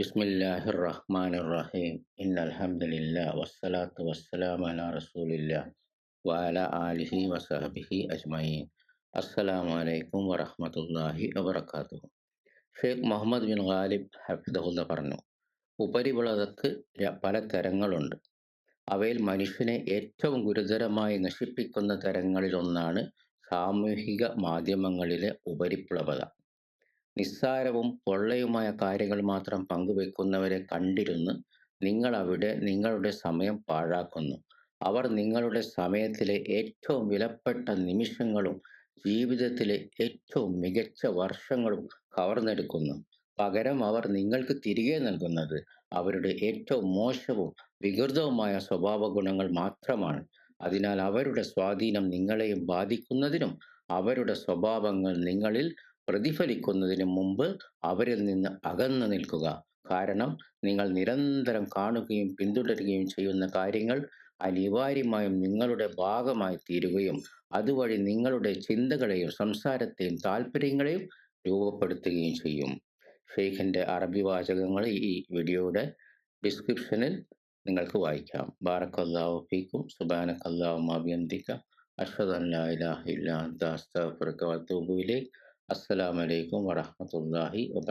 ബിസ്മില്ലാഹിർ റഹ്മാനിർ റഹീം. ഇന്നൽഹംദുലില്ലാഹി വസ്സലാത്തു വസ്സലാമു അലാ റസൂലില്ലാഹി വഅലാ ആലിഹി വസഹ്ബിഹി അജ്മഈൻ. അസ്സലാമു അലൈക്കും വറഹ്മത്തുള്ളാഹി വബറകാതുഹു. ഷെയ്ഖ് മുഹമ്മദ് ബിൻ ഗാലിബ് ഹഫിദഹുല്ല പറഞ്ഞു, ഉപരിപളതക്ക് പല തരങ്ങളുണ്ട്. അവയിൽ മനുഷ്യനെ ഏറ്റവും ഗുരുതരമായി നശിപ്പിക്കുന്ന തരങ്ങളിലൊന്നാണ് സാമൂഹിക മാധ്യമങ്ങളിലെ ഉപരിപ്ലവത. നിസ്സാരവും പൊള്ളയുമായ കാര്യങ്ങൾ മാത്രം പങ്കുവെക്കുന്നവരെ കണ്ടിരുന്ന് നിങ്ങളവിടെ നിങ്ങളുടെ സമയം പാഴാക്കുന്നു. അവർ നിങ്ങളുടെ സമയത്തിലെ ഏറ്റവും വിലപ്പെട്ട നിമിഷങ്ങളും ജീവിതത്തിലെ ഏറ്റവും മികച്ച വർഷങ്ങളും കവർന്നെടുക്കുന്നു. പകരം അവർ നിങ്ങൾക്ക് തിരികെ നൽകുന്നത് അവരുടെ ഏറ്റവും മോശവും വികൃതവുമായ സ്വഭാവ ഗുണങ്ങൾ മാത്രമാണ്. അതിനാൽ അവരുടെ സ്വാധീനം നിങ്ങളെയും ബാധിക്കുന്നതിനും അവരുടെ സ്വഭാവങ്ങൾ നിങ്ങളിൽ പ്രതിഫലിക്കുന്നതിന് മുമ്പ് അവരിൽ നിന്ന് അകന്നു നിൽക്കുക. കാരണം നിങ്ങൾ നിരന്തരം കാണുകയും പിന്തുടരുകയും ചെയ്യുന്ന കാര്യങ്ങൾ അനിവാര്യമായും നിങ്ങളുടെ ഭാഗമായി തീരുകയും അതുവഴി നിങ്ങളുടെ ചിന്തകളെയും സംസാരത്തെയും താല്പര്യങ്ങളെയും രൂപപ്പെടുത്തുകയും ചെയ്യും. ഷെയ്ഖിൻ്റെ അറബി വാചകങ്ങൾ ഈ വീഡിയോയുടെ ഡിസ്ക്രിപ്ഷനിൽ നിങ്ങൾക്ക് വായിക്കാം. ബാറക്കല്ലാഹു ഫീക്കും. സുബ്ഹാനക്കല്ലാഹുമ്മ വബിഹംദിക അഷ്ഹദു അൻ ലാ ഇലാഹ ഇല്ലാ അൻത അസ്തഗ്ഫിറുക വഅതൂബു ഇലൈക്. അസ്സലാമു അലൈക്കും വറഹ്മത്തുള്ളാഹി വബറകാതുഹു.